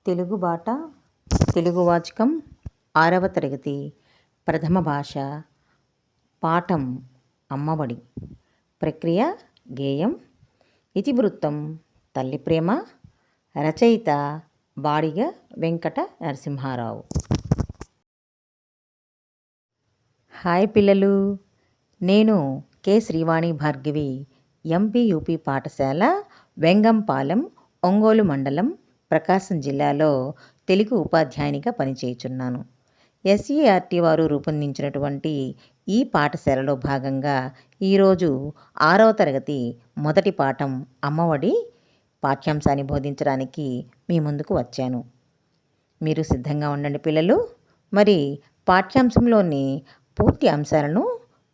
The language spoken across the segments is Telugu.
తెలుగు బాట తెలుగు వాచకం 6వ తరగతి ప్రథమ భాష పాఠం అమ్మఒడి ప్రక్రియ గేయం ఇతివృత్తం తల్లి ప్రేమ రచయిత బాడిగ వెంకట నరసింహారావు. హాయ్ పిల్లలు, నేను కె శ్రీవాణి భార్గవి, ఎంపీయూపీ పాఠశాల వెంగంపాలెం, ఒంగోలు మండలం, ప్రకాశం జిల్లాలో తెలుగు ఉపాధ్యాయునిగా పనిచేయుచున్నాను. ఎస్ఈఆర్టీ వారు రూపొందించినటువంటి ఈ పాఠశాలలో భాగంగా ఈరోజు 6వ తరగతి మొదటి పాఠం అమ్మఒడి పాఠ్యాంశాన్ని బోధించడానికి మీ ముందుకు వచ్చాను. మీరు సిద్ధంగా ఉండండి పిల్లలు. మరి పాఠ్యాంశంలోని పూర్తి అంశాలను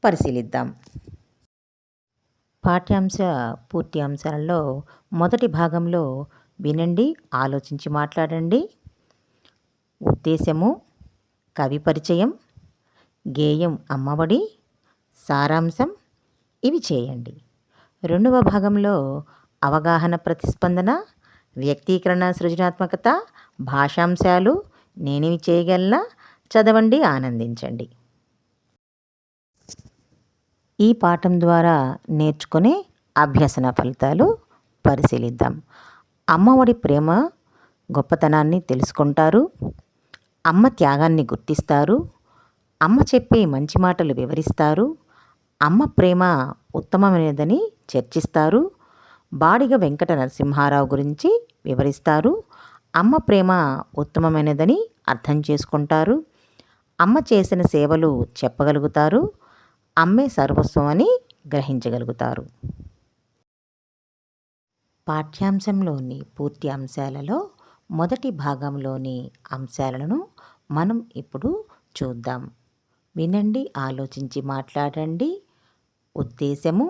పరిశీలిద్దాం. పాఠ్యాంశ పూర్తి అంశాలలో మొదటి భాగంలో వినండి, ఆలోచించి మాట్లాడండి, ఉద్దేశము, కవి పరిచయం, గేయం అమ్మఒడి, సారాంశం ఇవి చేయండి. రెండవ భాగంలో అవగాహన, ప్రతిస్పందన, వ్యక్తీకరణ, సృజనాత్మకత, భాషాంశాలు, నేనివి చేయగలనా, చదవండి, ఆనందించండి. ఈ పాఠం ద్వారా నేర్చుకునే అభ్యసన ఫలితాలు పరిశీలిద్దాం. అమ్మఒడి ప్రేమ గొప్పతనాన్ని తెలుసుకుంటారు, అమ్మ త్యాగాన్ని గుర్తిస్తారు, అమ్మ చెప్పే మంచి మాటలు వివరిస్తారు, అమ్మ ప్రేమ ఉత్తమమైనదని చర్చిస్తారు, బాడిగ వెంకట నరసింహారావు గురించి వివరిస్తారు, అమ్మ ప్రేమ ఉత్తమమైనదని అర్థం చేసుకుంటారు, అమ్మ చేసిన సేవలు చెప్పగలుగుతారు, అమ్మే సర్వస్వం అని గ్రహించగలుగుతారు. పాఠ్యాంశంలోని పూర్తి అంశాలలో మొదటి భాగంలోని అంశాలను మనం ఇప్పుడు చూద్దాం. వినండి, ఆలోచించి మాట్లాడండి. ఉద్దేశము,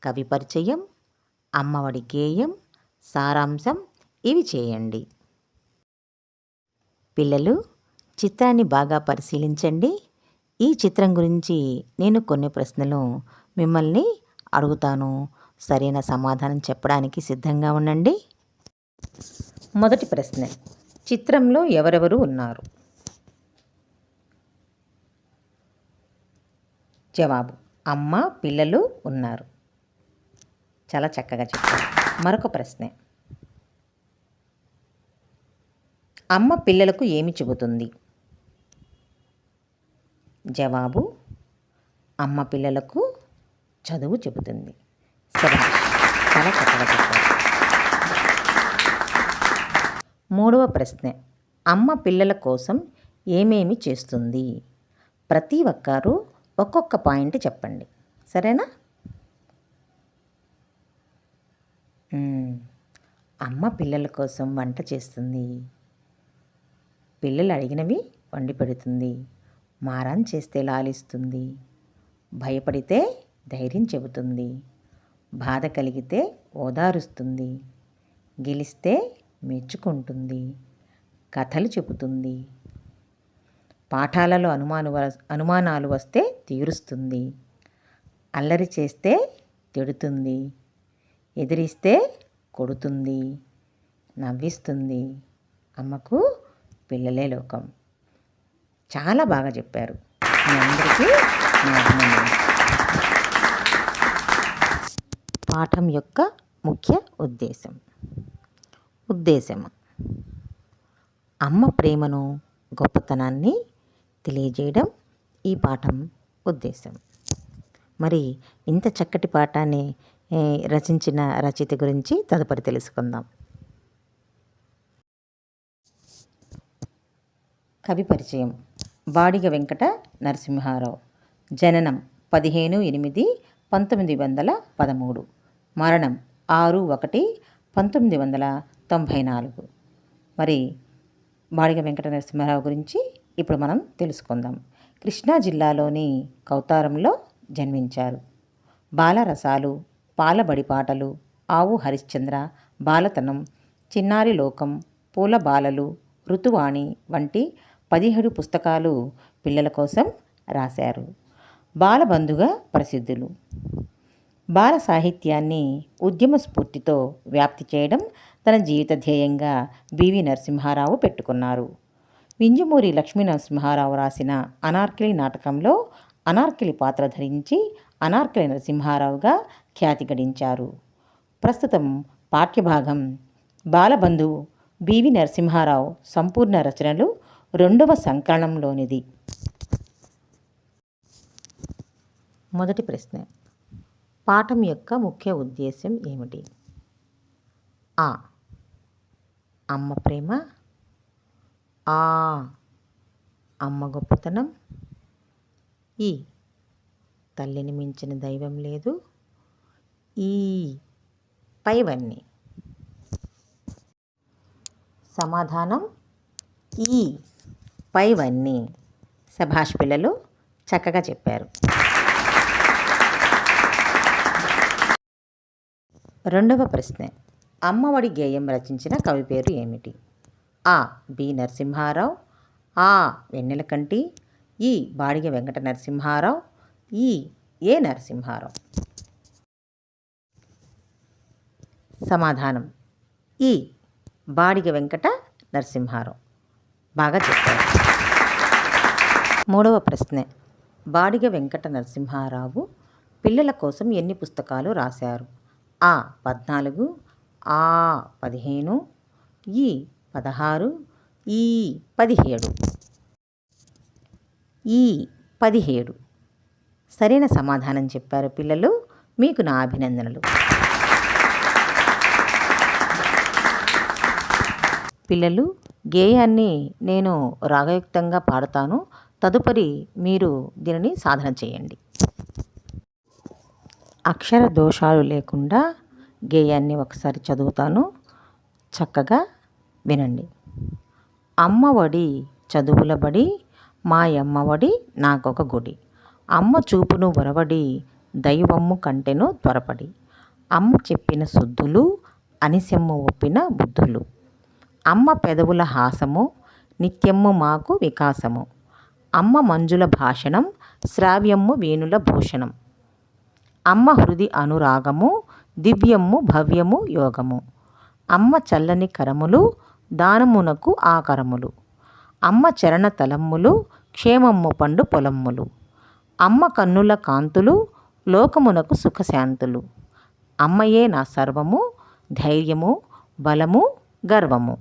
కవి పరిచయం, అమ్మఒడి గేయం, సారాంశం ఇవి చేయండి. పిల్లలు, చిత్రాన్ని బాగా పరిశీలించండి. ఈ చిత్రం గురించి నేను కొన్ని ప్రశ్నలు మిమ్మల్ని అడుగుతాను. సరైన సమాధానం చెప్పడానికి సిద్ధంగా ఉండండి. మొదటి ప్రశ్న, చిత్రంలో ఎవరెవరు ఉన్నారు? జవాబు, అమ్మ, పిల్లలు ఉన్నారు. చాలా చక్కగా చెప్పారు. మరొక ప్రశ్న, అమ్మ పిల్లలకు ఏమి చెబుతుంది? జవాబు, అమ్మ పిల్లలకు చదువు చెబుతుంది. శభాష్, చాలా చక్కగా చెప్పారు. మూడవ ప్రశ్న, అమ్మ పిల్లల కోసం ఏమేమి చేస్తుంది? ప్రతి ఒక్కరు ఒక్కొక్క పాయింట్ చెప్పండి, సరేనా? అమ్మ పిల్లల కోసం వంట చేస్తుంది, పిల్లలు అడిగినవి వండి పెడుతుంది, మారం చేస్తే లాలిస్తుంది, భయపడితే ధైర్యం చెబుతుంది, బాధ కలిగితే ఓదారుస్తుంది, గెలిస్తే మెచ్చుకుంటుంది, కథలు చెబుతుంది, పాఠాలలో అనుమానాలు వస్తే తీరుస్తుంది, అల్లరి చేస్తే తిడుతుంది, ఎదిరిస్తే కొడుతుంది, నవ్విస్తుంది. అమ్మకు పిల్లలే లోకం. చాలా బాగా చెప్పారు. మీ అందరికీ నా అభినందనలు. పాఠం యొక్క ముఖ్య ఉద్దేశం అమ్మ ప్రేమను, గొప్పతనాన్ని తెలియజేయడం ఈ పాఠం ఉద్దేశం. మరి ఇంత చక్కటి పాఠాన్ని రచించిన రచయిత గురించి తదుపరి తెలుసుకుందాం. కవి పరిచయం, బాడిగ వెంకట నరసింహారావు. జననం 15/8/1913, మరణం 6/1/1994. మరి బాడిగ వెంకట నరసింహారావు గురించి ఇప్పుడు మనం తెలుసుకుందాం. కృష్ణా జిల్లాలోని కౌతారంలో జన్మించారు. బాలరసాలు, పాలబడి పాటలు, ఆవు హరిశ్చంద్ర, బాలతనం, చిన్నారి లోకం, పూల బాలలు, ఋతువాణి వంటి 17 పుస్తకాలు పిల్లల కోసం రాశారు. బాలబంధుగా ప్రసిద్ధులు. బాల సాహిత్యాన్ని ఉద్యమ స్ఫూర్తితో వ్యాప్తి చేయడం తన జీవిత ధ్యేయంగా బివి నరసింహారావు పెట్టుకున్నారు. వింజమూరి లక్ష్మీ నరసింహారావు రాసిన అనార్కిలి నాటకంలో అనార్కిలి పాత్ర ధరించి అనార్కిలి నరసింహారావుగా ఖ్యాతి గడించారు. ప్రస్తుతం పాఠ్యభాగం బాలబంధువు బివి నరసింహారావు సంపూర్ణ రచనలు 2వ సంకలనంలోనిది. మొదటి ప్రశ్న, పాఠం యొక్క ముఖ్య ఉద్దేశం ఏమిటి? ఆ. అమ్మ ప్రేమ. ఆ. అమ్మ గొప్పతనం. ఈ. తల్లిని మించిన దైవం లేదు. ఈ. పైవన్నీ. సమాధానం ఈ. పైవన్నీ. శభాష్ పిల్లలు, చక్కగా చెప్పారు. 2వ ప్రశ్న, అమ్మఒడి గేయం రచించిన కవి పేరు ఏమిటి? ఆ. బి. నరసింహారావు. ఆ. వెన్నెలకంటి. ఈ. బాడిగ వెంకట నరసింహారావు. ఈ. ఏ. నరసింహారావు. సమాధానం ఈ. బాడిగ వెంకట నరసింహారావు. బాగా చెప్పారు. 3వ ప్రశ్న, బాడిగ వెంకట నరసింహారావు పిల్లల కోసం ఎన్ని పుస్తకాలు రాశారు? ఆ. 14. ఆ. 15. ఈ. 16. ఈ. 17. ఈ. 17. సరైన సమాధానం చెప్పారు పిల్లలు. మీకు నా అభినందనలు. పిల్లలు, గేయాన్ని నేను రాగయుక్తంగా పాడతాను. తదుపరి మీరు దీనిని సాధన చేయండి. అక్షర దోషాలు లేకుండా గేయాన్ని ఒకసారి చదువుతాను, చక్కగా వినండి. అమ్మఒడి చదువుల బడి, మాయమ్మఒడి నాకొక గుడి. అమ్మ చూపును వరవడి, దైవమ్ము కంటెను త్వరపడి. అమ్మ చెప్పిన శుద్ధులు, అనిసెమ్ము ఒప్పిన బుద్ధులు. అమ్మ పెదవుల హాసము, నిత్యమ్ము మాకు వికాసము. అమ్మ మంజుల భాషణం, శ్రావ్యమ్ము వేణుల భూషణం. అమ్మ హృది అనురాగము, దివ్యమ్ము భవ్యము యోగము. అమ్మ చల్లని కరములు, దానమునకు ఆకరములు. అమ్మ చరణ తలమ్ములు, క్షేమమ్ము పండు పొలమ్ములు. అమ్మ కన్నుల కాంతులు, లోకమునకు సుఖశాంతులు. అమ్మయే నా సర్వము, ధైర్యము బలము గర్వము.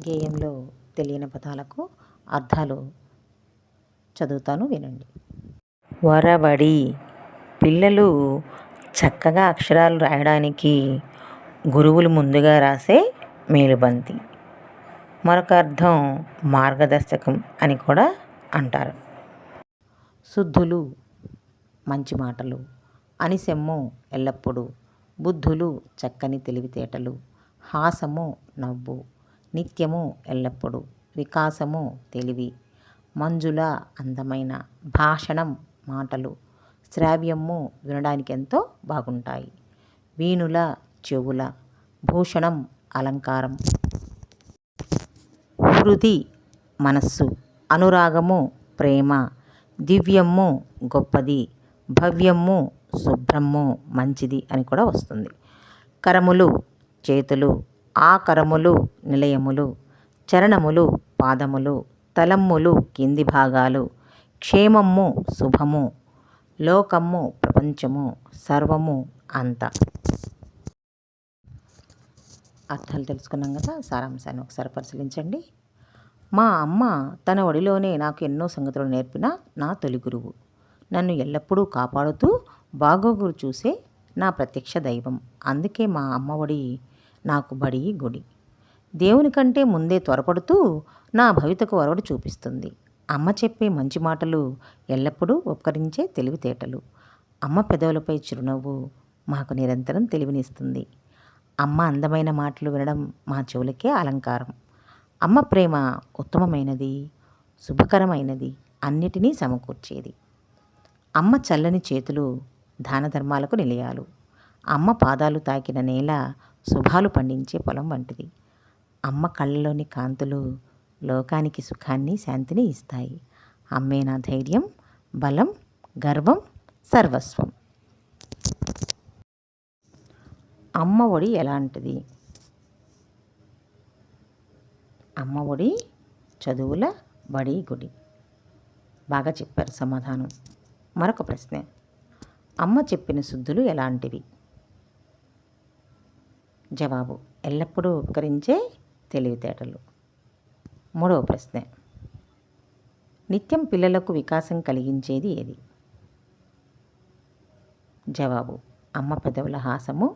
గేయంలో తెలియని పదాలకు అర్థాలు చదువుతాను, వినండి. వరవడి, పిల్లలు చక్కగా అక్షరాలు రాయడానికి గురువులు ముందుగా రాసే మేలుబంతి. మరొక అర్థం మార్గదర్శకం అని కూడా అంటారు. శుద్ధులు, మంచి మాటలు. అనిశమ్ము, ఎల్లప్పుడూ. బుద్ధులు, చక్కని తెలివితేటలు. హాసము, నవ్వు. నిత్యము, ఎల్లప్పుడూ. వికాసము, తెలివి. మంజుల, అందమైన. భాషణం, మాటలు. శ్రావ్యము, వినడానికి ఎంతో బాగుంటాయి. వీణుల, చెవుల. భూషణం, అలంకారం. హృది, మనస్సు. అనురాగము, ప్రేమ. దివ్యము, గొప్పది. భవ్యము, శుభ్రము, మంచిది అని కూడా వస్తుంది. కరములు, చేతులు. ఆకరములు, నిలయములు. చరణములు, పాదములు. తలమ్ములు, కింది భాగాలు. క్షేమము, శుభము. లోకము, ప్రపంచము. సర్వము, అంత. అర్థాలు తెలుసుకున్నాం కదా, సారాంశాన్ని ఒకసారి పరిశీలించండి. మా అమ్మ తన ఒడిలోనే నాకు ఎన్నో సంగతులు నేర్పిన నా తొలి గురువు. నన్ను ఎల్లప్పుడూ కాపాడుతూ బాగోగులు చూసే నా ప్రత్యక్ష దైవం. అందుకే మా అమ్మ ఒడి నాకు బడి, గుడి. దేవుని కంటే ముందే త్వరపడుతూ నా భవితకు ఒరవడి చూపిస్తుంది. అమ్మ చెప్పే మంచి మాటలు ఎల్లప్పుడూ ఉపకరించే తెలివితేటలు. అమ్మ పెదవులపై చిరునవ్వు మాకు నిరంతరం తెలివినిస్తుంది. అమ్మ అందమైన మాటలు వినడం మా చెవులకే అలంకారం. అమ్మ ప్రేమ ఉత్తమమైనది, శుభకరమైనది, అన్నిటినీ సమకూర్చేది. అమ్మ చల్లని చేతులు దాన ధర్మాలకు నిలయాలు. అమ్మ పాదాలు తాకిన నేల శుభాలు పండించే పొలం వంటిది. అమ్మ కళ్ళలోని కాంతులు లోకానికి సుఖాన్ని, శాంతిని ఇస్తాయి. అమ్మే నా ధైర్యం, బలం, గర్వం, సర్వస్వం. అమ్మ ఒడి ఎలాంటిది? అమ్మ ఒడి చదువుల బడి, గుడి. బాగా చెప్పారు సమాధానం. మరొక ప్రశ్న. అమ్మ చెప్పిన శుద్ధులు ఎలాంటివి? జవాబు ఎల్లప్పుడూ ఉపకరించే తెలివితేటలు. మూడవ ప్రశ్న. నిత్యం పిల్లలకు వికాసం కలిగించేది ఏది? జవాబు అమ్మ పెదవుల హాసము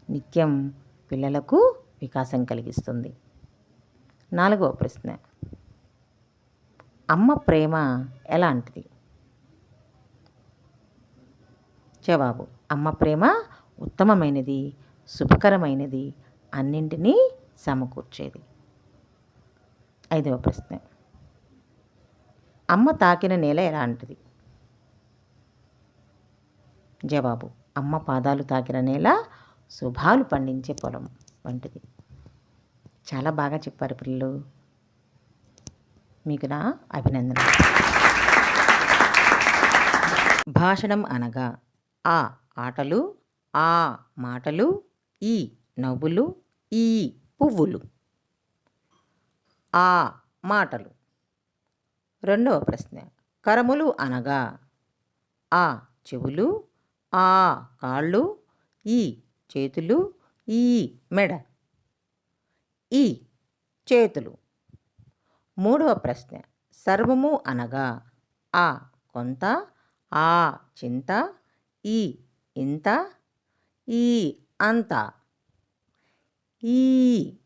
నిత్యం పిల్లలకు వికాసం కలిగిస్తుంది. నాలుగవ ప్రశ్న. అమ్మ ప్రేమ ఎలాంటిది? జవాబు అమ్మ ప్రేమ ఉత్తమమైనది, శుభకరమైనది, అన్నింటినీ సమకూర్చేది. ఐదవ ప్రశ్న. అమ్మ తాకిన నేల ఎలాంటిది? జవాబు అమ్మ పాదాలు తాకిన నేల శుభాలు పండించే పొలం వంటిది. చాలా బాగా చెప్పారు పిల్లలు. మీకు నా అభినందనలు. భాషణం అనగా ఆ ఆటలు, ఆ మాటలు, ఈ నవ్వులు, ఈ పువ్వులు. ఆ మాటలు. రెండవ ప్రశ్న. కరములు అనగా ఆ చెవులు, ఆ కాళ్ళు, ఈ చేతులు, ఈ మెడ, ఈ చేతులు. మూడవ ప్రశ్న. సర్వము అనగా ఆ కొంత, ఆ చింత, ఈ ఇంత, ఈ అంత, ఈ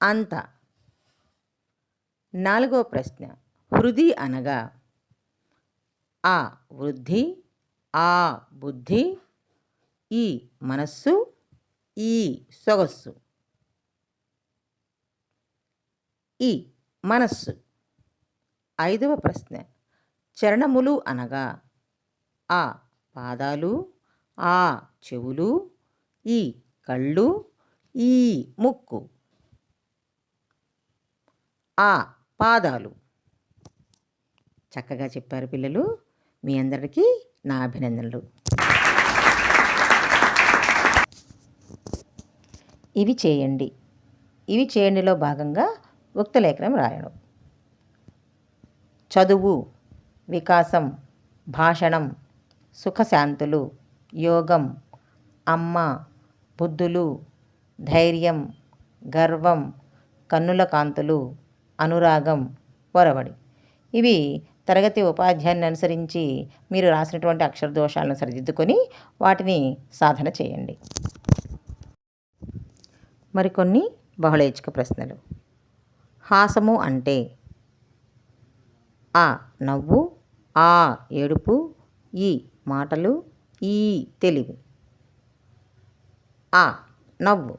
అంత. నాలుగవ ప్రశ్న. హృది అనగా ఆ వృద్ధి, ఆ బుద్ధి, ఈ మనస్సు, ఈ సొగస్సు, ఈ మనస్సు. ఐదవ ప్రశ్న. చరణములు అనగా ఆ పాదాలు, ఆ చెవులు, ఈ కళ్ళు, ఈ ముక్కు, ఆ పాదాలు. చక్కగా చెప్పారు పిల్లలు. మీ అందరికీ నా అభినందనలు. ఇవి చేయండి. ఇవి చేయండిలో భాగంగా ఉక్త లేఖనం రాయడం. చదువు, వికాసం, భాషణం, సుఖశాంతులు, యోగం, అమ్మ, బుద్ధులు, ధైర్యం, గర్వం, కన్నుల కాంతులు, అనురాగం, ఒరవడి. ఇవి తరగతి ఉపాధ్యాయుని అనుసరించి మీరు రాసినటువంటి అక్షర దోషాలను సరిదిద్దుకొని వాటిని సాధన చేయండి. మరికొన్ని బహుళైచ్ఛిక ప్రశ్నలు. హాసము అంటే ఆ నవ్వు, ఆ ఏడుపు, ఈ మాటలు, ఈ తెలివి. ఆ నవ్వు.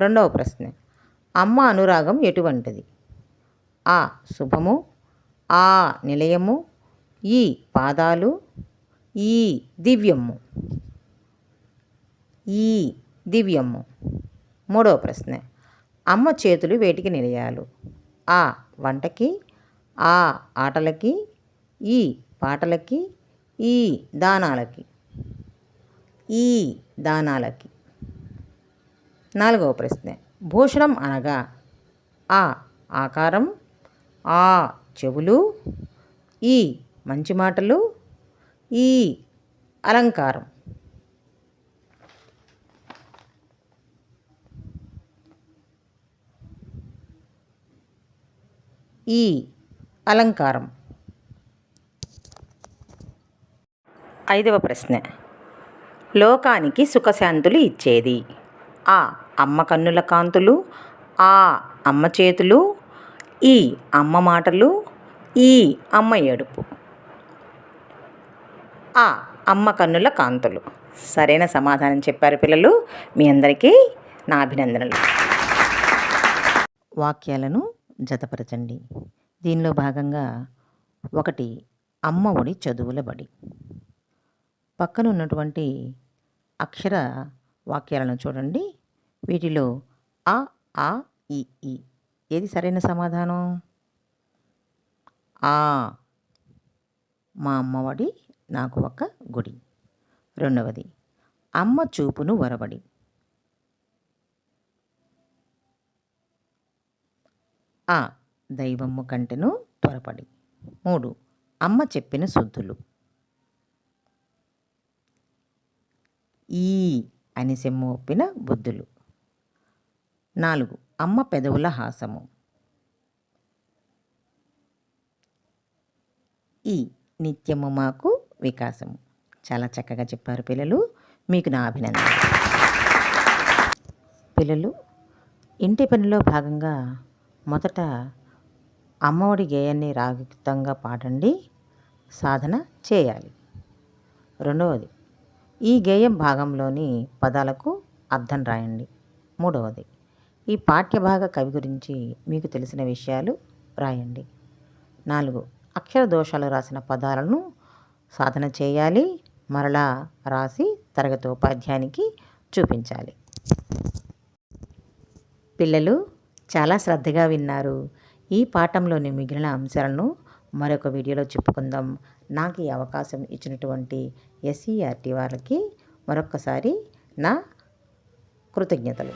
రెండవ ప్రశ్న. అమ్మ అనురాగం ఎటువంటిది? ఆ శుభము, ఆ నిలయము, ఈ పాదాలు, ఈ దివ్యము. ఈ దివ్యము. మూడవ ప్రశ్న. అమ్మ చేతులు వేటికి నిలయాలు? ఆ వంటకి, ఆ ఆటలకి, ఈ పాటలకి, ఈ దానాలకి. ఈ దానాలకి. నాలుగవ ప్రశ్న. భూషణం అనగా ఆ ఆకారం, ఆ చెవులు, ఈ మంచి మాటలు, ఈ అలంకారం. ఈ అలంకారం. ఐదవ ప్రశ్న. లోకానికి సుఖశాంతులు ఇచ్చేది? ఆ అమ్మ కన్నుల కాంతులు, ఆ అమ్మ చేతులు, ఈ అమ్మ మాటలు, ఈ అమ్మ ఏడుపు. ఆ అమ్మ కన్నుల కాంతులు. సరైన సమాధానం చెప్పారు పిల్లలు. మీ అందరికీ నా అభినందనలు. వాక్యాలను జతపరచండి. దీనిలో భాగంగా 1 అమ్మ ఒడి చదువుల బడి. పక్కన ఉన్నటువంటి అక్షర వాక్యాలను చూడండి. వీటిలో అ, ఆ, ఇ, ఈ ఏది సరైన సమాధానం? ఆ. మా అమ్మఒడి నాకు ఒక గుడి. రెండవది అమ్మ చూపును వరబడి. ఆ దైవమ్మ కంటెను త్వరపడి. 3 అమ్మ చెప్పిన శుద్ధులు. ఈ అని సెమ్ము ఒప్పిన బుద్ధులు. 4 అమ్మ పెదవుల హాసము. ఈ నిత్యము మాకు వికాసము. చాలా చక్కగా చెప్పారు పిల్లలు. మీకు నా అభినందనలు. పిల్లలు, ఇంటి పనిలో భాగంగా మొదట అమ్మఒడి గేయాన్ని రాగయుక్తంగా పాడండి, సాధన చేయాలి. రెండవది, ఈ గేయం భాగంలోని పదాలకు అర్థం రాయండి. మూడవది, ఈ పాఠ్యభాగ కవి గురించి మీకు తెలిసిన విషయాలు రాయండి. 4 అక్షర దోషాలు రాసిన పదాలను సాధన చేయాలి, మరలా రాసి తరగతి ఉపాధ్యాయునికి చూపించాలి. పిల్లలు చాలా శ్రద్ధగా విన్నారు. ఈ పాఠంలోని మిగిలిన అంశాలను మరొక వీడియోలో చెప్పుకుందాం. నాకు ఈ అవకాశం ఇచ్చినటువంటి SCERT వారికి మరొక్కసారి నా కృతజ్ఞతలు.